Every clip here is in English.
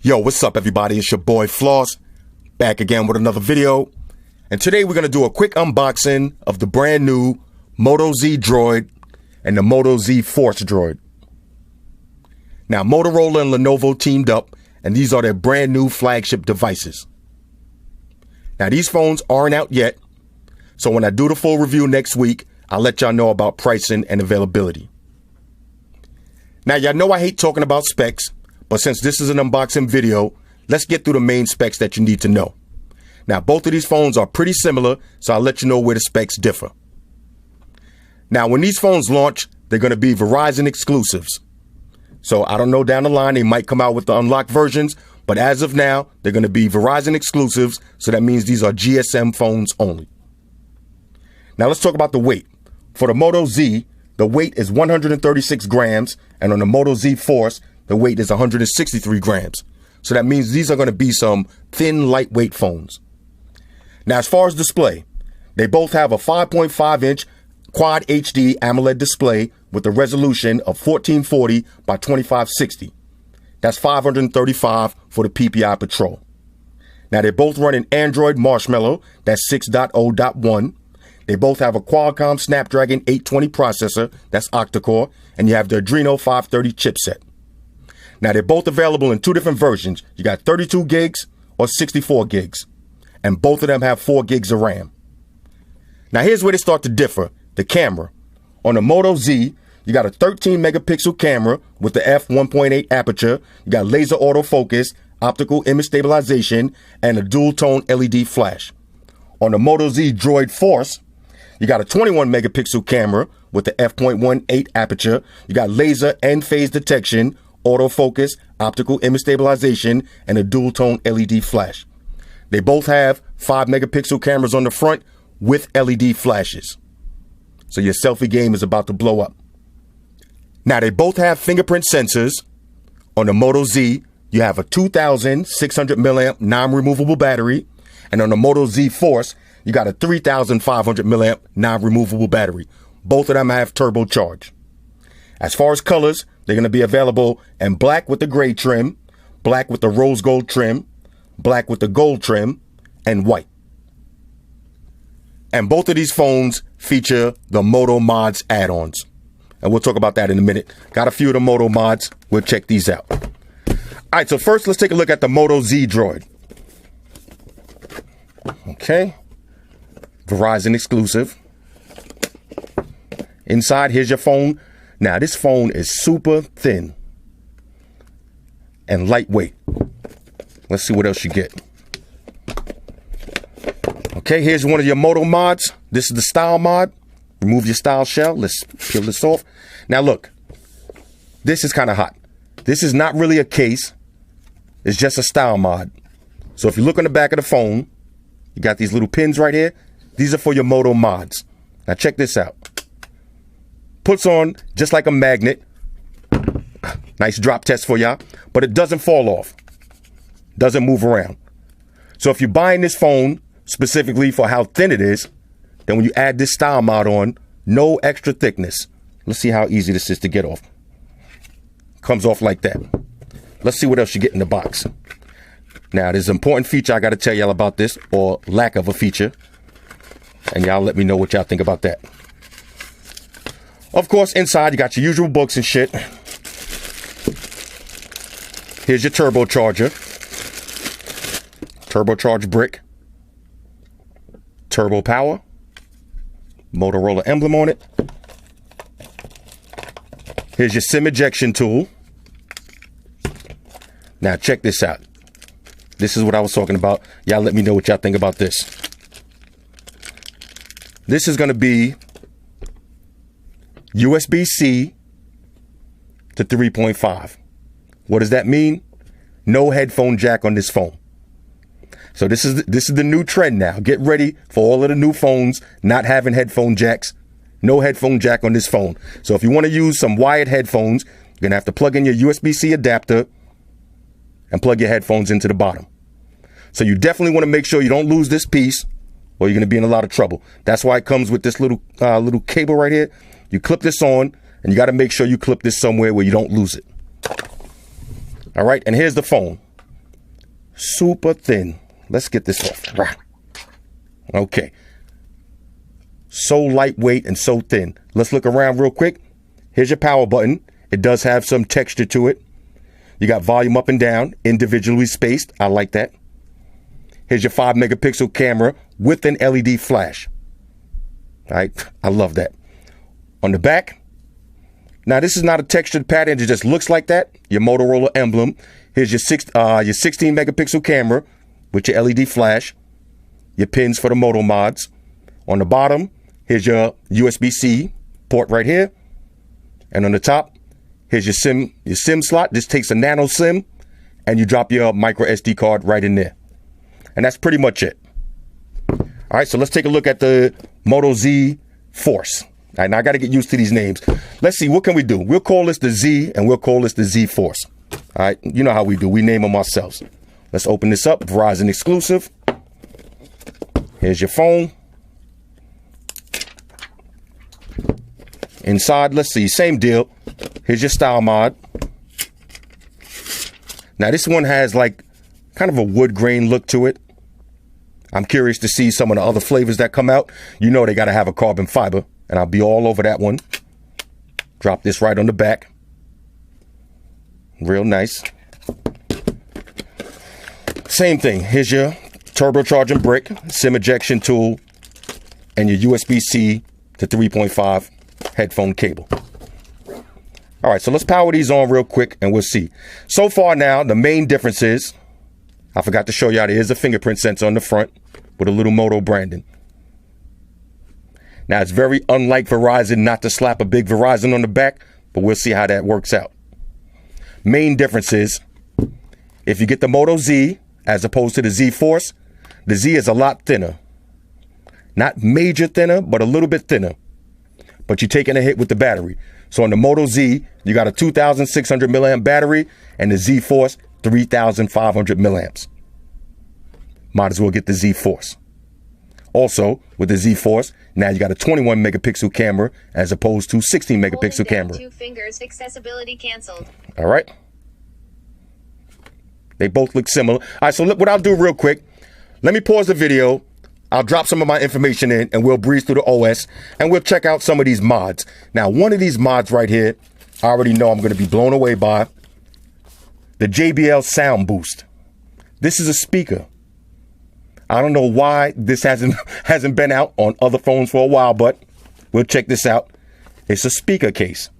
Yo, what's up everybody? It's your boy Floss, back again with another video. And today we're going to do a quick unboxing of the brand new Moto Z Droid and the Moto Z Force Droid. Now, Motorola and Lenovo teamed up, and these are their brand new flagship devices. Now, these phones aren't out yet, so when I do the full review next week, I'll let y'all know about pricing and availability. Now, y'all know I hate talking about specs, but since this is an unboxing video, let's get through the main specs that you need to know. Now, both of these phones are pretty similar, so I'll let you know where the specs differ. Now, when these phones launch, they're going to be Verizon exclusives. So I don't know, down the line, they might come out with the unlocked versions, but as of now, they're going to be Verizon exclusives, so that means these are GSM phones only. Now, let's talk about the weight. For the Moto Z, the weight is 136 grams, and on the Moto Z Force, the weight is 163 grams. So that means these are going to be some thin, lightweight phones. Now, as far as display, they both have a 5.5-inch Quad HD AMOLED display with a resolution of 1440 by 2560. That's 535 for the PPI Patrol. Now, they both run an Android Marshmallow, that's 6.0.1. They both have a Qualcomm Snapdragon 820 processor, that's octa-core, and you have the Adreno 530 chipset. Now, they're both available in two different versions. You got 32 gigs or 64 gigs, and both of them have 4 gigs of RAM. Now, here's where they start to differ. The camera. On the Moto Z, you got a 13 megapixel camera with the f1.8 aperture. You got laser autofocus, optical image stabilization, and a dual tone LED flash. On the Moto Z Droid Force, you got a 21 megapixel camera with the f.18 aperture. You got laser and phase detection, autofocus, optical image stabilization, and a dual tone LED flash. They both have 5 megapixel cameras on the front with LED flashes. So your selfie game is about to blow up. Now, they both have fingerprint sensors. On the Moto Z, you have a 2,600 milliamp non-removable battery. And on the Moto Z Force, you got a 3,500 milliamp non-removable battery. Both of them have turbocharge. As far as colors, they're going to be available in black with the gray trim, black with the rose gold trim, black with the gold trim, and white. And both of these phones feature the Moto Mods add-ons. And we'll talk about that in a minute. Got a few of the Moto Mods. We'll check these out. All right, so first let's take a look at the Moto Z Droid. Okay. Verizon exclusive. Inside, here's your phone. Now, this phone is super thin and lightweight. Let's see what else you get. Okay, here's one of your Moto mods. This is the style mod. Remove your style shell. Let's peel this off. Now, look, this is kind of hot. This is not really a case. It's just a style mod. So if you look on the back of the phone, you got these little pins right here. These are for your Moto mods. Now, check this out. Puts on just like a magnet. Nice drop test for y'all. But it doesn't fall off. Doesn't move around. So if you're buying this phone specifically for how thin it is, then when you add this style mod on, no extra thickness. Let's see how easy this is to get off. Comes off like that. Let's see what else you get in the box. Now, there's an important feature I got to tell y'all about this, or lack of a feature. And y'all let me know what y'all think about that. Of course, inside, you got your usual books and shit. Here's your turbocharger. Turbocharged brick. Turbo power. Motorola emblem on it. Here's your SIM ejection tool. Now, check this out. This is what I was talking about. Y'all let me know what y'all think about this. This is going to be USB-C to 3.5. What does that mean? No headphone jack on this phone. So this is the new trend now. Get ready for all of the new phones not having headphone jacks. No headphone jack on this phone. So if you want to use some wired headphones, you're going to have to plug in your USB-C adapter and plug your headphones into the bottom. So you definitely want to make sure you don't lose this piece, or you're going to be in a lot of trouble. That's why it comes with this little cable right here. You clip this on, and you got to make sure you clip this somewhere where you don't lose it. All right, and here's the phone. super thin. Let's get this off. Okay. So lightweight and so thin. Let's look around real quick. Here's your power button. It does have some texture to it. You got volume up and down, individually spaced. I like that. Here's your 5 megapixel camera with an LED flash. All right, I love that. On the back, now this is not a textured pattern. It just looks like that. Your Motorola emblem. Here's your 16 megapixel camera with your LED flash. Your pins for the Moto mods. On the bottom, here's your USB-C port right here. And on the top, here's your SIM slot. This takes a nano SIM, and you drop your micro SD card right in there. And that's pretty much it. All right, so let's take a look at the Moto Z Force. All right, now I got to get used to these names. Let's see, what can we do? We'll call this the Z, and we'll call this the Z Force. All right, you know how we do. We name them ourselves. Let's open this up. Verizon exclusive. Here's your phone. Inside, let's see, same deal. Here's your style mod. Now, this one has like kind of a wood grain look to it. I'm curious to see some of the other flavors that come out. You know they got to have a carbon fiber, and I'll be all over that one. Drop this right on the back. Real nice. Same thing. Here's your turbocharging brick, SIM ejection tool, and your USB-C to 3.5 headphone cable. All right, so let's power these on real quick, and we'll see. So far now, the main difference is, I forgot to show y'all, there is a fingerprint sensor on the front with a little Moto branding. Now, it's very unlike Verizon not to slap a big Verizon on the back, but we'll see how that works out. Main difference is, if you get the Moto Z as opposed to the Z Force, the Z is a lot thinner. Not major thinner, but a little bit thinner. But you're taking a hit with the battery. So on the Moto Z, you got a 2,600 milliamp battery, and the Z Force, 3,500 milliamps. Might as well get the Z Force. Also, with the Z Force, now you got a 21 megapixel camera as opposed to 16 megapixel camera. 2 fingers, accessibility canceled. All right. They both look similar. All right, so look, what I'll do real quick, let me pause the video. I'll drop some of my information in, and we'll breeze through the OS, and we'll check out some of these mods. Now, one of these mods right here, I already know I'm going to be blown away by. The JBL Sound Boost. This is a speaker. I don't know why this hasn't been out on other phones for a while, but we'll check this out. It's a speaker case.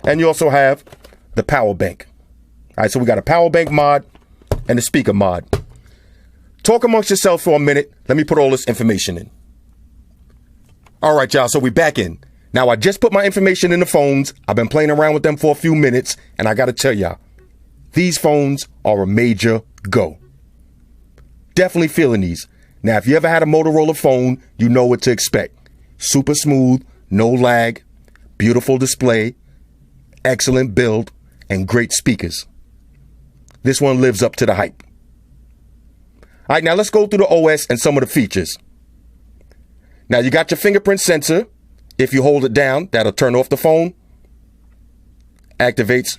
And you also have the power bank. All right, so we got a power bank mod and a speaker mod. Talk amongst yourselves for a minute. Let me put all this information in. All right, y'all, so we back in. Now, I just put my information in the phones. I've been playing around with them for a few minutes, and I got to tell y'all, these phones are a major go. Definitely feeling these. Now, if you ever had a Motorola phone, you know what to expect. Super smooth, no lag, beautiful display, excellent build, and great speakers. This one lives up to the hype. All right, now let's go through the OS and some of the features. Now, you got your fingerprint sensor. If you hold it down, that'll turn off the phone. Activates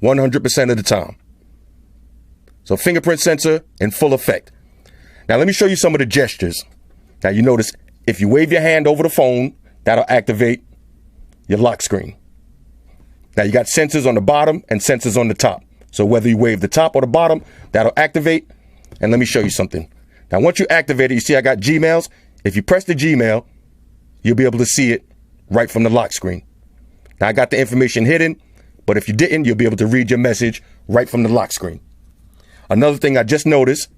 100% of the time. So fingerprint sensor in full effect. Now, let me show you some of the gestures. Now, you notice if you wave your hand over the phone, that'll activate your lock screen. Now, you got sensors on the bottom and sensors on the top. So whether you wave the top or the bottom, that'll activate. And let me show you something. Now, once you activate it, you see I got Gmails. If you press the Gmail, you'll be able to see it right from the lock screen. Now, I got the information hidden, but if you didn't, you'll be able to read your message right from the lock screen. Another thing I just noticed,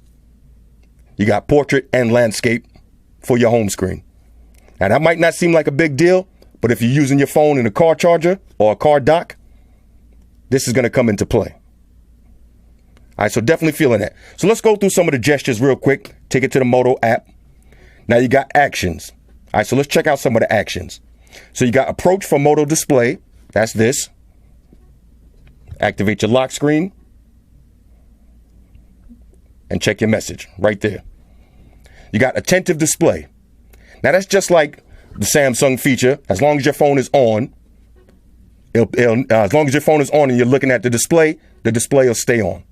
you got portrait and landscape for your home screen. Now, that might not seem like a big deal, but if you're using your phone in a car charger or a car dock, this is going to come into play. All right, so definitely feeling that. So let's go through some of the gestures real quick. Take it to the Moto app. Now you got actions. All right, so let's check out some of the actions. So you got approach for Moto display. That's this. Activate your lock screen. And check your message right there. You got attentive display. Now that's just like the Samsung feature. As long as your phone is on, as long as your phone is on and you're looking at the display will stay on.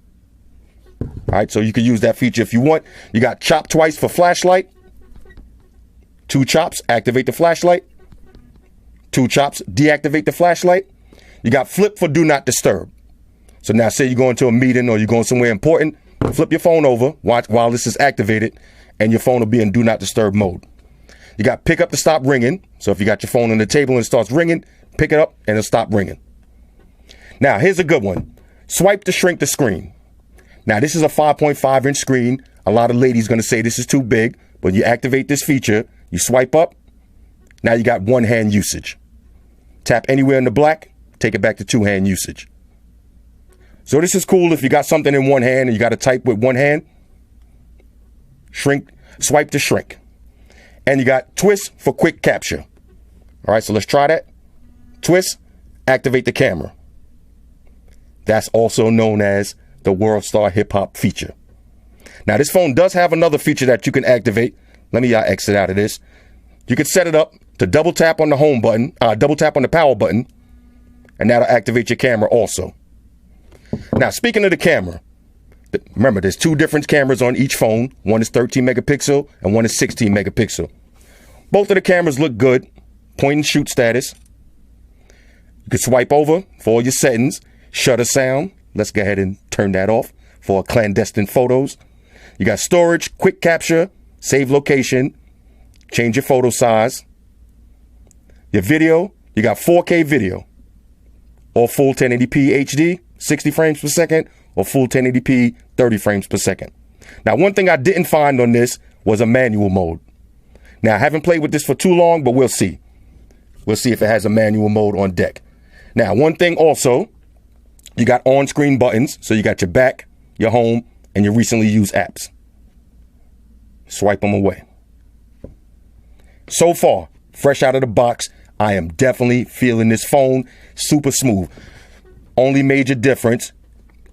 All right, so you can use that feature if you want. You got chop twice for flashlight. 2 chops, activate the flashlight. 2 chops, deactivate the flashlight. You got flip for do not disturb. So now say you're going to a meeting or you're going somewhere important, flip your phone over, watch while this is activated, and your phone will be in do not disturb mode. You got pick up to stop ringing. So if you got your phone on the table and it starts ringing, pick it up and it'll stop ringing. Now here's a good one. Swipe to shrink the screen. Now this is a 5.5 inch screen. A lot of ladies going to say this is too big, but you activate this feature, you swipe up, now you got 1-hand usage. Tap anywhere in the black, take it back to 2-hand usage. So this is cool if you got something in one hand and you got to type with one hand. Shrink, swipe to shrink. And you got twist for quick capture. All right, so let's try that. Twist, activate the camera. That's also known as the World Star Hip Hop feature. Now this phone does have another feature that you can activate. Let me exit out of this. You can set it up to double tap on the home button, double tap on the power button, and that'll activate your camera also. Now, speaking of the camera, remember there's 2 different cameras on each phone. One is 13 megapixel and one is 16 megapixel. Both of the cameras look good. Point and shoot status. You can swipe over for all your settings. Shutter sound. Let's go ahead and turn that off for clandestine photos. You got storage, quick capture, save location, change your photo size. Your video, you got 4K video or full 1080p HD, 60 frames per second, or full 1080p, 30 frames per second. Now, one thing I didn't find on this was a manual mode. Now, I haven't played with this for too long, but we'll see. We'll see if it has a manual mode on deck. Now, one thing also, you got on-screen buttons. So you got your back, your home, and your recently used apps. Swipe them away. So far, fresh out of the box, I am definitely feeling this phone super smooth. Only major difference,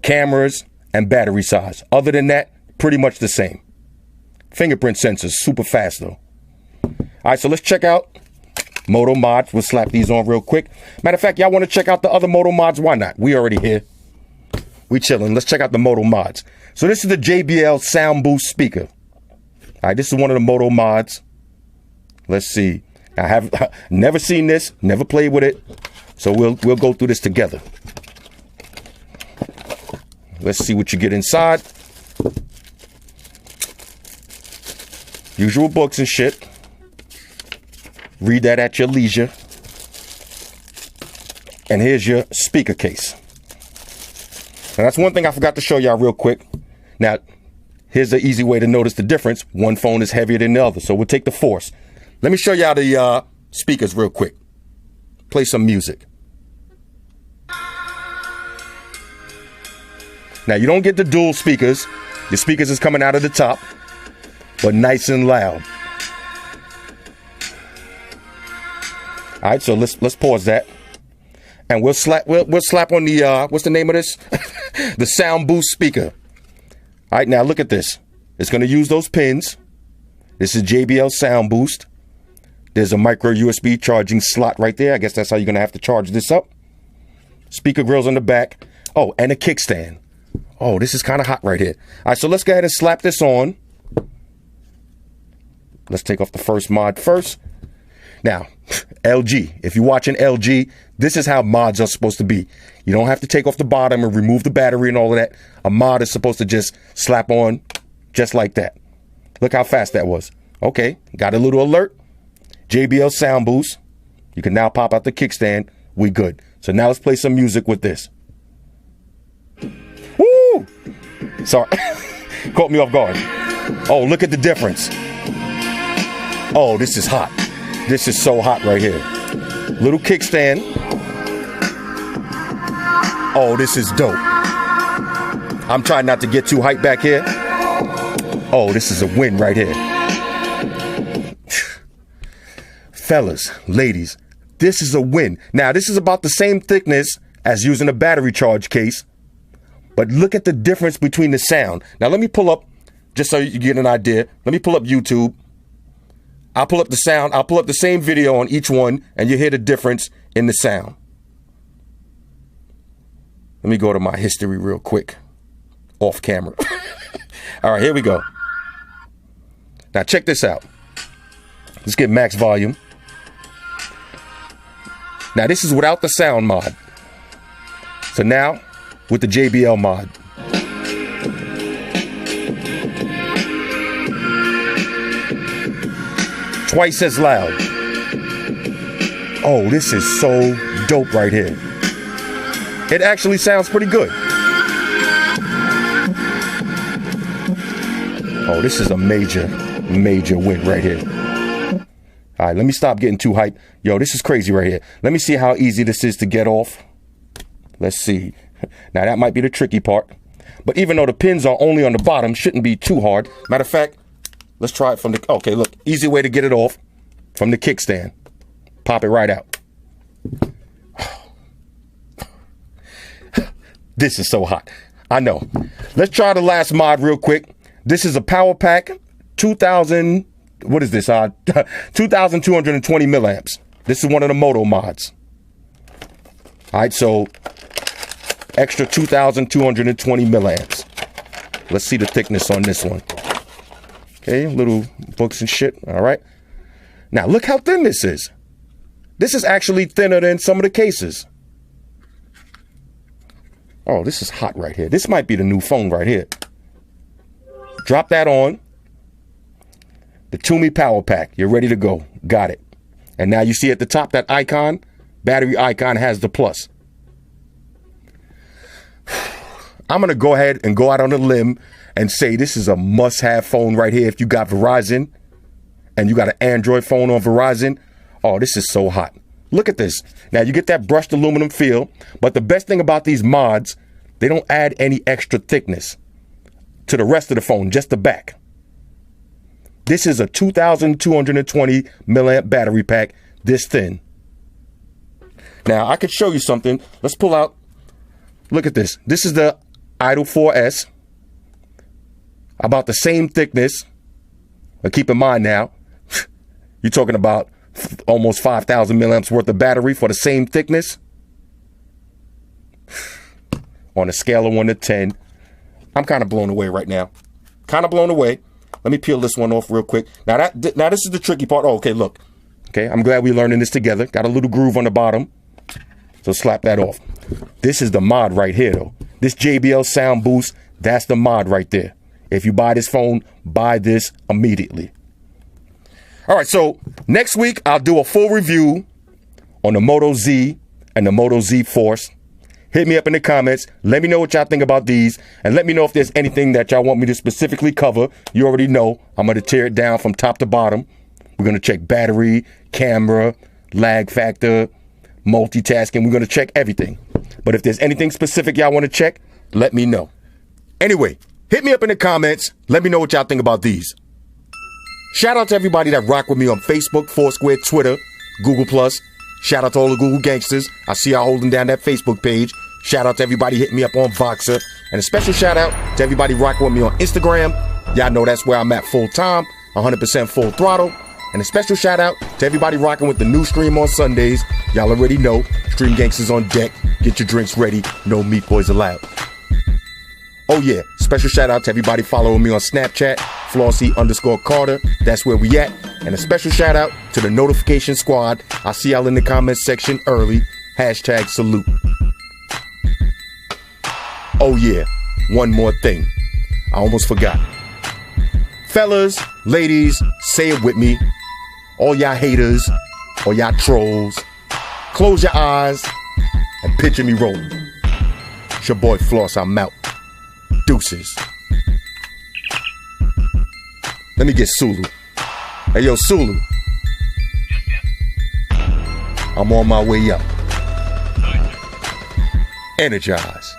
cameras and battery size. Other than that, pretty much the same. Fingerprint sensors, super fast though. All right, so let's check out Moto mods. We'll slap these on real quick. Matter of fact, y'all want to check out the other Moto mods? Why not? We already here. We chilling. Let's check out the Moto mods. So this is the JBL Sound Boost speaker. All right, this is one of the Moto mods. Let's see. I have never seen this, never played with it. So we'll go through this together. Let's see what you get inside. Usual books and shit. Read that at your leisure. And here's your speaker case. Now that's one thing I forgot to show y'all real quick. Now, here's the easy way to notice the difference. One phone is heavier than the other. So we'll take the force. Let me show y'all the speakers real quick. Play some music. Now, you don't get the dual speakers. Your speakers is coming out of the top, but nice and loud. All right, so let's pause that, and we'll slap on the what's the name of this? The Sound Boost speaker. All right, now look at this. It's going to use those pins. This is JBL Sound Boost. There's a micro USB charging slot right there. I guess that's how you're going to have to charge this up. Speaker grills on the back. Oh, and a kickstand. Oh, this is kind of hot right here. All right, so let's go ahead and slap this on. Let's take off the first mod first. Now, LG, if you're watching LG, this is how mods are supposed to be. You don't have to take off the bottom and remove the battery and all of that. A mod is supposed to just slap on just like that. Look how fast that was. Okay, got a little alert. JBL Sound Boost. You can now pop out the kickstand. We good. So now let's play some music with this. Woo! Sorry. Caught me off guard. Oh, look at the difference. Oh, this is hot. This is so hot right here. Little kickstand. Oh, this is dope. I'm trying not to get too hyped back here. Oh, this is a win right here. Fellas, ladies, this is a win. Now, this is about the same thickness as using a battery charge case. But look at the difference between the sound. Now, let me pull up, just so you get an idea. Let me pull up YouTube. I'll pull up the sound. I'll pull up the same video on each one, and you hear the difference in the sound. Let me go to my history real quick. Off camera. All right, here we go. Now check this out. Let's get max volume. Now this is without the sound mod. So now with the JBL mod. Twice as loud. Oh, this is so dope right here. It actually sounds pretty good. Oh, this is a major win right here. All right, let me stop getting too hyped. Yo, this is crazy right here. Let me see how easy this is to get off. Let's see. Now, that might be the tricky part. But even though the pins are only on the bottom, shouldn't be too hard. Matter of fact, let's try it from the... Okay, look. Easy way to get it off from the kickstand. Pop it right out. This is so hot. I know. Let's try the last mod real quick. This is a power pack. 2,000... What is this? 2,220 milliamps. This is one of the Moto mods. All right, so extra 2,220 milliamps. Let's see the thickness on this one. Okay, little books and shit. All right. Now, look how thin this is. This is actually thinner than some of the cases. Oh, this is hot right here. This might be the new phone right here. Drop that on. The Toomey Power Pack. You're ready to go. Got it. And now you see at the top that icon, battery icon has the plus. I'm going to go ahead and go out on a limb and say this is a must-have phone right here. If you got Verizon and you got an Android phone on Verizon, oh, this is so hot. Look at this. Now, you get that brushed aluminum feel, but the best thing about these mods, they don't add any extra thickness to the rest of the phone, just the back. This is a 2,220 milliamp battery pack, this thin. Now, I could show you something. Let's pull out. Look at this. This is the Idol 4S. About the same thickness. But keep in mind now, you're talking about almost 5,000 milliamps worth of battery for the same thickness. On a scale of 1 to 10, I'm kind of blown away right now. Kind of blown away. Let me peel this one off real quick. Now this is the tricky part. Oh, okay, look. Okay, I'm glad we're learning this together. Got a little groove on the bottom. So slap that off. This is the mod right here, though. This JBL sound boost, that's the mod right there. If you buy this phone, buy this immediately. All right, so next week, I'll do a full review on the Moto Z and the Moto Z Force. Hit me up in the comments. Let me know what y'all think about these. And let me know if there's anything that y'all want me to specifically cover. You already know I'm going to tear it down from top to bottom. We're going to check battery, camera, lag factor, multitasking. We're going to check everything. But if there's anything specific y'all want to check, let me know. Anyway, hit me up in the comments. Let me know what y'all think about these. Shout out to everybody that rock with me on Facebook, Foursquare, Twitter, Google+. Shout out to all the Google gangsters. I see y'all holding down that Facebook page. Shout out to everybody hitting me up on Voxer. And a special shout out to everybody rocking with me on Instagram. Y'all know that's where I'm at full time, 100% full throttle. And a special shout out to everybody rocking with the new stream on Sundays. Y'all already know, Stream Gangsters on deck. Get your drinks ready. No meat boys allowed. Oh yeah, special shout out to everybody following me on Snapchat, Flossie_Carter. That's where we at. And a special shout out to the notification squad. I see y'all in the comments section early. #salute. Oh yeah, one more thing. I almost forgot. Fellas, ladies, say it with me. All y'all haters, all y'all trolls, close your eyes and picture me rolling. It's your boy Floss, I'm out. Deuces. Let me get Sulu. Hey, yo, Sulu. I'm on my way up. Energize.